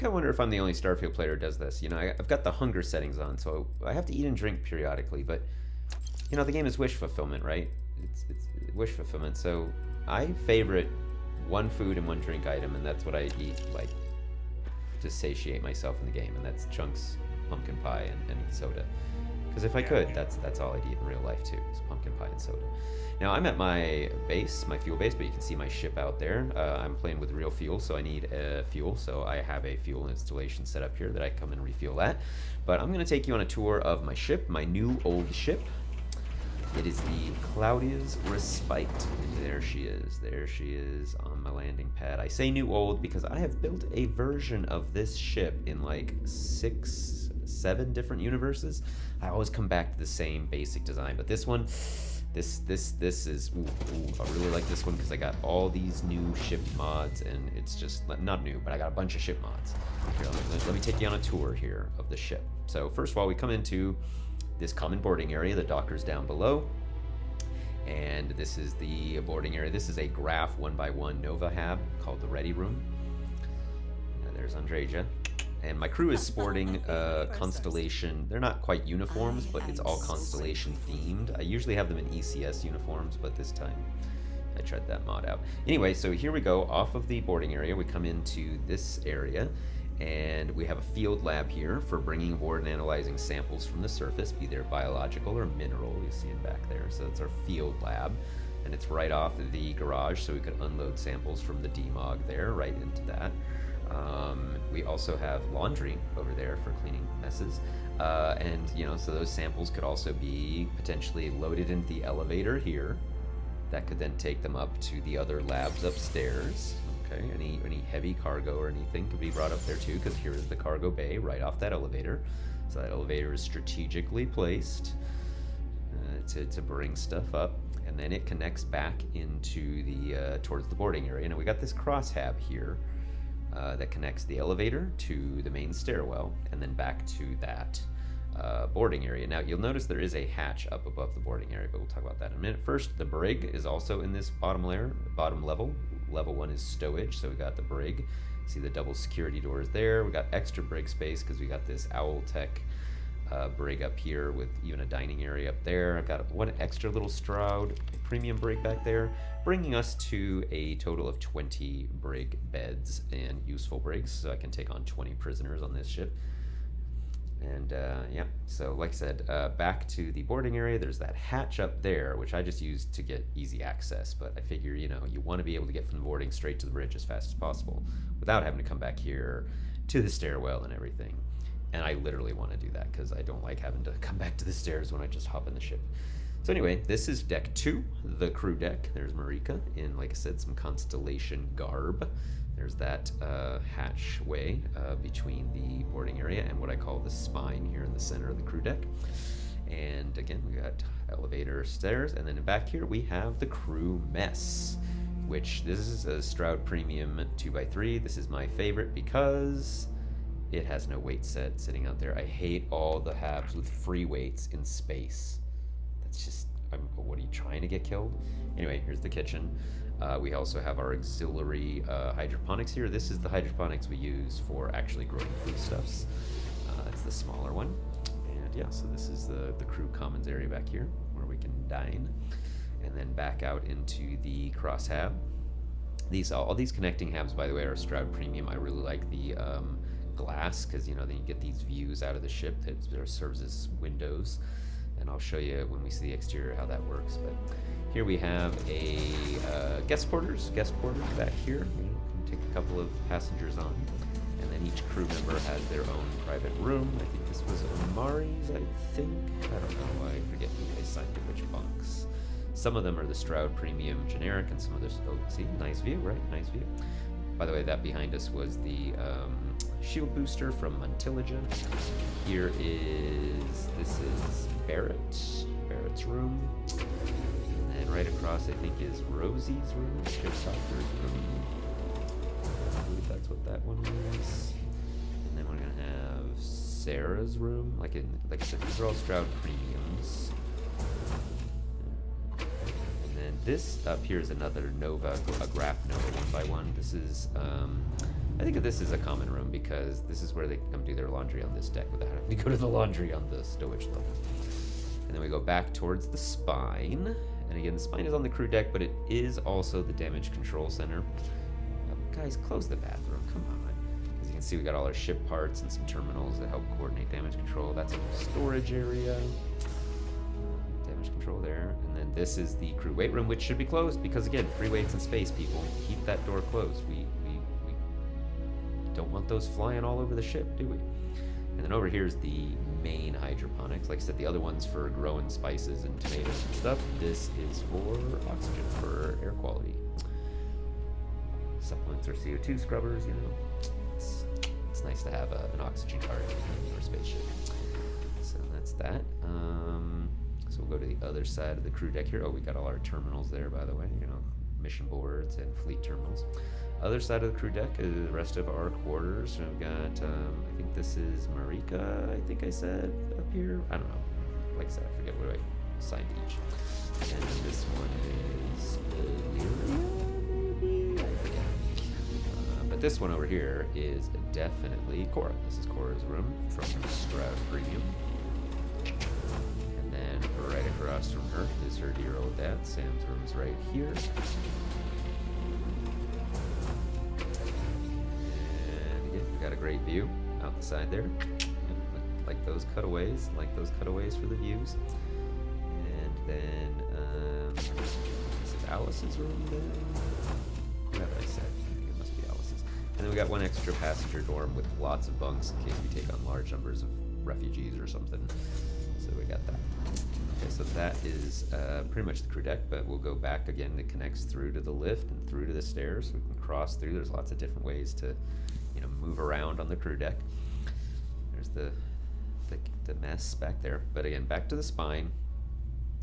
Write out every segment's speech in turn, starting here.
kind of wonder if I'm the only Starfield player who does this. You know, I've got the hunger settings on, so I have to eat and drink periodically. But you know, the game is wish fulfillment, right? It's wish fulfillment. So I favorite one food and one drink item, and that's what I eat, like, to satiate myself in the game, and that's chunks, pumpkin pie, and soda. Because if I could, that's all I'd eat in real life too, is pumpkin pie and soda. Now I'm at my base, my fuel base, but you can see my ship out there. I'm playing with real fuel, so I need fuel. So I have a fuel installation set up here that I come and refuel at. But I'm going to take you on a tour of my ship, my new old ship. It is the Claudia's Respite. There she is. There she is on my landing pad. I say new old because I have built a version of this ship in like 6, 7 different universes. I always come back to the same basic design, but this one, this is, I really like this one because I got all these new ship mods, and it's just, not new, but I got a bunch of ship mods. Here, let me take you on a tour here of the ship. So first of all, we come into this common boarding area. The docker's down below, and this is the boarding area. This is a Graph 1x1 Nova hab called the Ready Room. There's Andreja. And my crew is sporting Constellation. They're not quite uniforms, but it's all Constellation themed. I usually have them in ECS uniforms, but this time I tried that mod out. Anyway, so here we go off of the boarding area. We come into this area, and we have a field lab here for bringing aboard and analyzing samples from the surface, be they biological or mineral. You see it back there. So that's our field lab, and it's right off the garage, so we could unload samples from the DMOG there right into that. We also have laundry over there for cleaning messes, and you know, so those samples could also be potentially loaded into the elevator here. That could then take them up to the other labs upstairs. Okay, any heavy cargo or anything could be brought up there too, because here is the cargo bay right off that elevator. So that elevator is strategically placed to bring stuff up, and then it connects back into the towards the boarding area. Now we got this cross hab here. That connects the elevator to the main stairwell and then back to that boarding area. Now you'll notice there is a hatch up above the boarding area, but we'll talk about that in a minute. First, the brig is also in this bottom level. Level 1 is stowage, so we got the brig. See the double security doors there. We got extra brig space because we got this Owl Tech brig up here with even a dining area up there. I've got one extra little Stroud premium brig back there, bringing us to a total of 20 brig beds and useful brigs, so I can take on 20 prisoners on this ship. And yeah, so like I said, back to the boarding area, there's that hatch up there, which I just used to get easy access, but I figure, you know, you want to be able to get from the boarding straight to the bridge as fast as possible without having to come back here to the stairwell and everything. And I literally want to do that because I don't like having to come back to the stairs when I just hop in the ship. So anyway, this is deck 2, the crew deck. There's Marika in, like I said, some Constellation garb. There's that hatchway between the boarding area and what I call the spine here in the center of the crew deck. And again, we got elevator, stairs, and then back here we have the crew mess, which this is a Stroud Premium 2x3. This is my favorite because it has no weight set sitting out there. I hate all the habs with free weights in space. That's just, what are you trying to get killed? Anyway, here's the kitchen. We also have our auxiliary hydroponics here. This is the hydroponics we use for actually growing foodstuffs. That's the smaller one. And yeah, so this is the crew commons area back here where we can dine. And then back out into the cross hab. All these connecting habs, by the way, are Stroud Premium. I really like the glass because, you know, then you get these views out of the ship that serves as windows. And I'll show you when we see the exterior how that works. But here we have a guest quarters back here. You know, can take a couple of passengers on, and then each crew member has their own private room. I think this was Omari's. I don't know. I forget who they signed to which bunks. Some of them are the Stroud Premium generic, and some of this. Oh, see, nice view, right? Nice view. By the way, that behind us was the shield booster from Montillija. This is Barrett's room. And then right across, I think, is Rosie's room, Doctor's room. I believe that's what that one is. And then we're gonna have Sarah's room. Like I said, these are all Stroud Premiums. And then this up here is another Nova, a Graph Nova 1x1. This is I think of this as a common room because this is where they come do their laundry on this deck without having to go to the laundry on the Stowage level. And then we go back towards the spine. And again, the spine is on the crew deck, but it is also the damage control center. Guys, close the bathroom. Come on. As you can see, we got all our ship parts and some terminals that help coordinate damage control. That's a storage area. Damage control there. And then this is the crew weight room, which should be closed because, again, free weights and space, people. Keep that door closed. We don't want those flying all over the ship, do we? And then over here is the main hydroponics. Like I said, the other one's for growing spices and tomatoes and stuff. This is for oxygen, for air quality. Supplements or CO2 scrubbers, you know. It's nice to have an oxygen card in our spaceship. So that's that. So we'll go to the other side of the crew deck here. Oh, we got all our terminals there, by the way. You know, mission boards and fleet terminals. Other side of the crew deck is the rest of our quarters. So we've got, I think this is Marika, I think I said up here. I don't know. Like I said, I forget what I assigned each. And this one is Illyria, maybe? I forget. But this one over here is definitely Cora. This is Cora's room from Stroud Premium. And then right across from her is her dear old dad. Sam's room's right here. Got a great view out the side there. Like those cutaways for the views. And then this is Alice's room there. What have I said? I think it must be Alice's. And then we got one extra passenger dorm with lots of bunks in case we take on large numbers of refugees or something. So we got that. Okay, so that is pretty much the crew deck, but we'll go back again. It connects through to the lift and through to the stairs. So we can cross through. There's lots of different ways to move around on the crew deck. There's the mess back there. But again, back to the spine.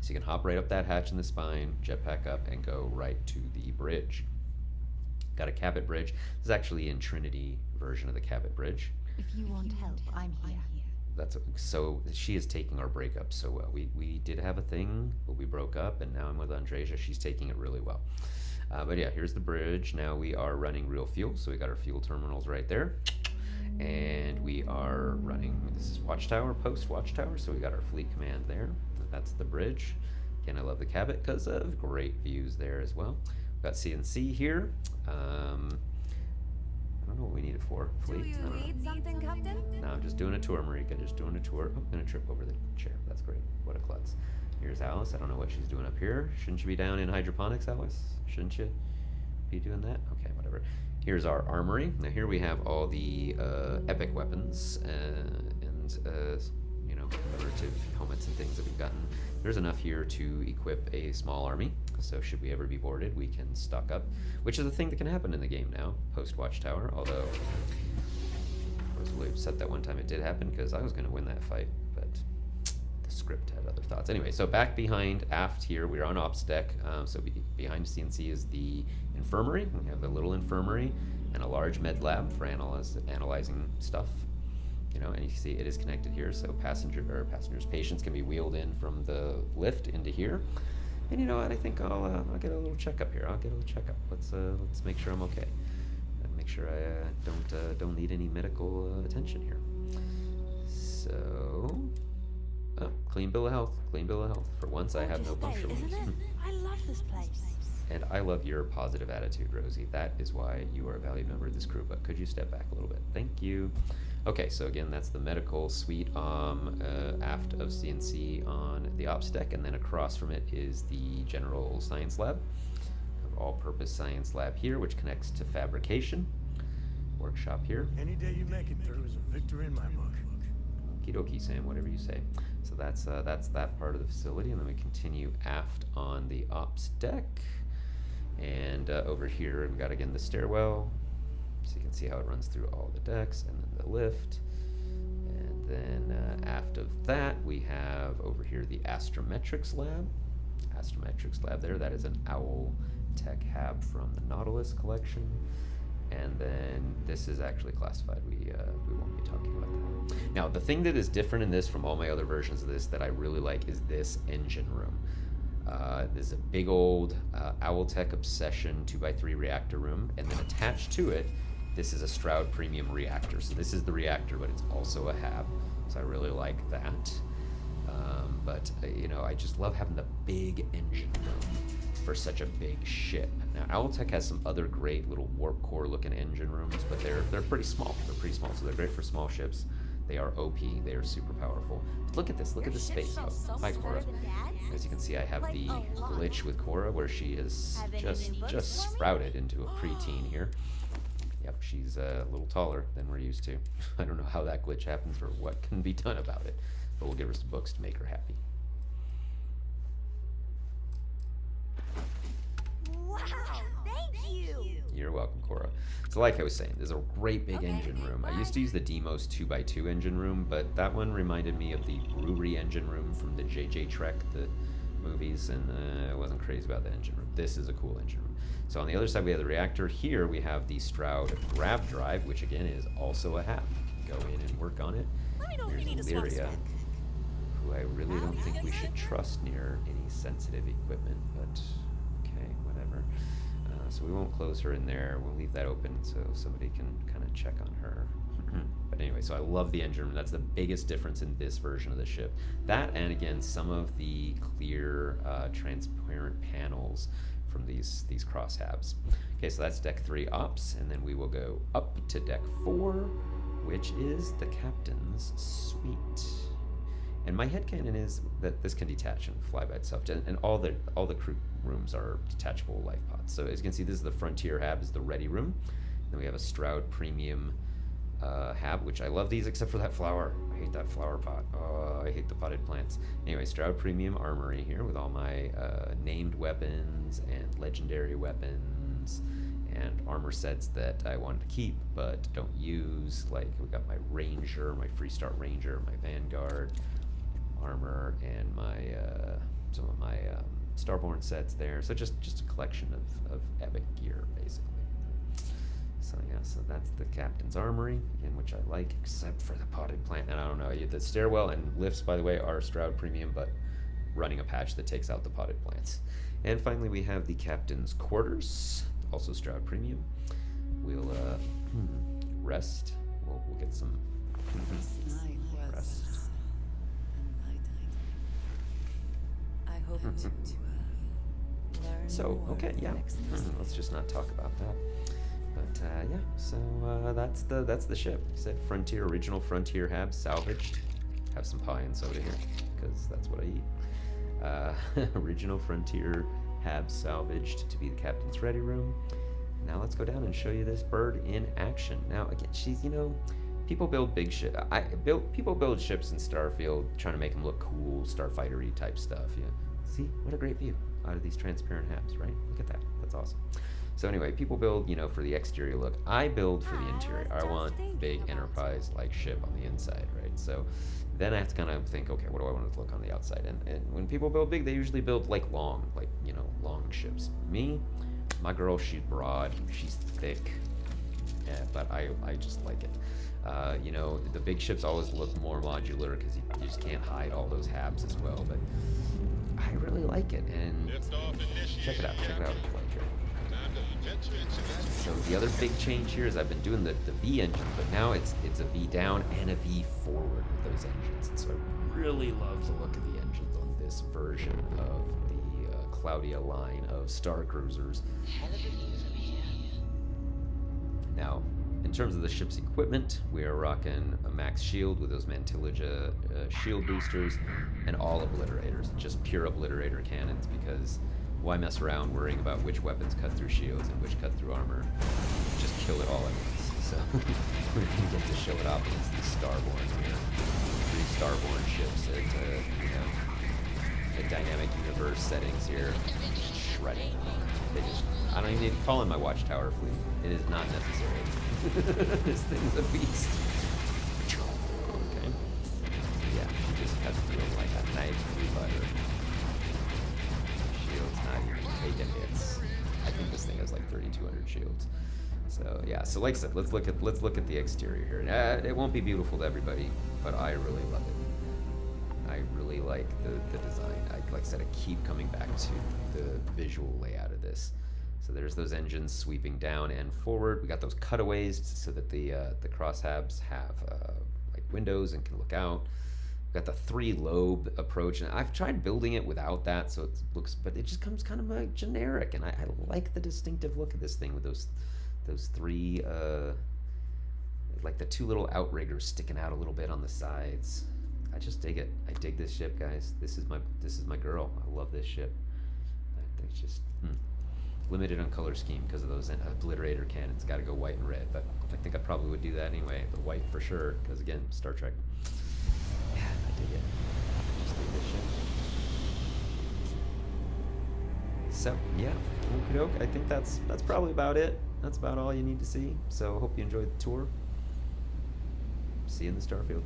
So you can hop right up that hatch in the spine, jetpack up, and go right to the bridge. Got a Cabot bridge. This is actually in Trinity version of the Cabot bridge. If you want help, I'm here. So she is taking our breakup so well. We did have a thing, but we broke up, and now I'm with Andreja. She's taking it really well. But yeah, here's the bridge. Now we are running real fuel, so we got our fuel terminals right there. And we are running, this is Watchtower, post Watchtower, so we got our fleet command there. That's the bridge. Again, I love the Cabot because of great views there as well. We've got CNC here. I don't know what we need it for. Fleet? Do you need something, Captain? No, I'm just doing a tour, Marika, just doing a tour. Oh, I'm gonna trip over the chair. That's great. What a klutz. Here's Alice. I don't know what she's doing up here. Shouldn't you be down in hydroponics, Alice? Shouldn't you be doing that? Okay, whatever. Here's our armory. Now here we have all the epic weapons and commemorative helmets and things that we've gotten. There's enough here to equip a small army. So should we ever be boarded, we can stock up, which is a thing that can happen in the game now, post Watchtower. Although I was really upset that one time it did happen because I was going to win that fight, but the script had other thoughts. Anyway, so back behind aft here, we're on ops deck. So behind CNC is the infirmary. We have a little infirmary and a large med lab for analyzing stuff. And you can see it is connected here, so patients can be wheeled in from the lift into here. And you know what? I think I'll get a little checkup here. I'll get a little checkup. Let's make sure I'm okay. Make sure I don't need any medical attention here. So, clean bill of health. Clean bill of health. For once, I have no puncture wounds. I love this place. And I love your positive attitude, Rosie. That is why you are a valued member of this crew. But could you step back a little bit? Thank you. Okay, so again, that's the medical suite aft of CNC on the ops deck, and then across from it is the general science lab, all-purpose science lab here, which connects to fabrication workshop here. Any day you make it through is a victory in my book. Okie dokie, Sam, whatever you say. So that's that part of the facility, and then we continue aft on the ops deck, and over here we've got again the stairwell. So you can see how it runs through all the decks, and then the lift. And then aft of that, we have over here the Astrometrics Lab. Astrometrics Lab there, that is an Owl Tech Hab from the Nautilus collection. And then this is actually classified. We won't be talking about that. Now, the thing that is different in this from all my other versions of this that I really like is this engine room. There's a big old Owl Tech Obsession 2x3 reactor room, and then attached to it This is a Stroud Premium reactor. So this is the reactor, but it's also a hab. So I really like that. But you know, I just love having the big engine room for such a big ship. Now, Owltech has some other great little warp core looking engine rooms, but they're pretty small. They're pretty small, so they're great for small ships. They are OP. They are super powerful. But look at this. Look at the space. Oh, hi, Cora. As you can see, I have the glitch with Cora, where she is just sprouted into a preteen here. Yep, she's a little taller than we're used to. I don't know how that glitch happens or what can be done about it, but we'll give her some books to make her happy. Wow, thank you. You're welcome, Cora. So like I was saying, there's a great big engine room. I used to use the Demos 2x2 engine room, but that one reminded me of the brewery engine room from the JJ Trek, the movies, and I wasn't crazy about the engine room. This is a cool engine room. So on the other side we have the reactor. Here we have the Stroud Grav Drive, which again is also a hab. Go in and work on it. Here's Lyria, who I really don't think we should trust near any sensitive equipment, but okay, whatever. So we won't close her in there. We'll leave that open so somebody can kind of check on her. But anyway, so I love the engine room. That's the biggest difference in this version of the ship. That, and again, some of the clear, transparent panels from these cross habs. Okay, so that's deck 3 ops, and then we will go up to deck 4, which is the captain's suite. And my headcanon is that this can detach and fly by itself, and all the crew rooms are detachable life pods. So as you can see, this is the Frontier hab, is the ready room. Then we have a Stroud Premium hab, which I love these except for that flower. I hate that flower pot. Oh, I hate the potted plants. Anyway, Stroud Premium Armory here with all my named weapons and legendary weapons and armor sets that I wanted to keep but don't use. Like we got my Ranger, my Freestart Ranger, my Vanguard armor, and my some of my Starborn sets there. So just a collection of epic gear basically. So yeah, so that's the captain's armory, again, which I like, except for the potted plant. And I don't know, the stairwell and lifts, by the way, are Stroud Premium, but running a patch that takes out the potted plants. And finally, we have the captain's quarters, also Stroud Premium. We'll rest. We'll get some rest. I hope to learn So, more okay, yeah, next let's just not talk about that. But yeah, so that's the ship. Like I said, Frontier, original Frontier hab, salvaged. Have some pie and soda here, because that's what I eat. Original Frontier hab salvaged to be the captain's ready room. Now let's go down and show you this bird in action. Now again, she's, you know, people build big ship. People build ships in Starfield trying to make them look cool, starfighter-y type stuff. Yeah, see what a great view out of these transparent habs, right? Look at that. That's awesome. So anyway, people build, you know, for the exterior look. I build for the interior. I want big Enterprise-like ship on the inside, right? So then I have to kind of think, okay, what do I want it to look on the outside? And when people build big, they usually build like long, like, you know, long ships. Me, my girl, she's broad, she's thick, yeah, but I just like it. You know, the big ships always look more modular because you just can't hide all those habs as well, but I really like it. And check it out in flight here. So the other big change here is I've been doing the V engine, but now it's a V down and a V forward with those engines. And so I really love the look of the engines on this version of the Claudia line of Star Cruisers. Now, in terms of the ship's equipment, we are rocking a max shield with those Mantillage shield boosters and all obliterators, just pure obliterator cannons, because why mess around worrying about which weapons cut through shields and which cut through armor? Just kill it all at once. So we're gonna get to show it off against these Starborn here. 3 Starborn ships at you know, the dynamic universe settings here, just shredding. I don't even need to call in my Watchtower fleet. It is not necessary. This thing's a beast. Okay. Yeah, you just cut through it like a knife through butter. Shields not even taking hits. I think this thing has like 3,200 shields. So yeah, so like I said, let's look at the exterior here. It won't be beautiful to everybody, but I really love it. I really like the design. Like I said, I keep coming back to the visual layout of this. So there's those engines sweeping down and forward. We got those cutaways so that the crosshabs have like windows and can look out. We got the 3-lobe approach, and I've tried building it without that, so it looks, but it just comes kind of like generic. And I like the distinctive look of this thing with those three, like the 2 little outriggers sticking out a little bit on the sides. I just dig it. I dig this ship, guys. This is my girl. I love this ship. I think it's just limited on color scheme because of those obliterator cannons. Got to go white and red, but I think I probably would do that anyway. The white for sure, because again, Star Trek. Yeah, I dig it. I just dig this ship. So yeah, okie doke. I think that's probably about it. That's about all you need to see. So hope you enjoyed the tour. See you in the Starfield.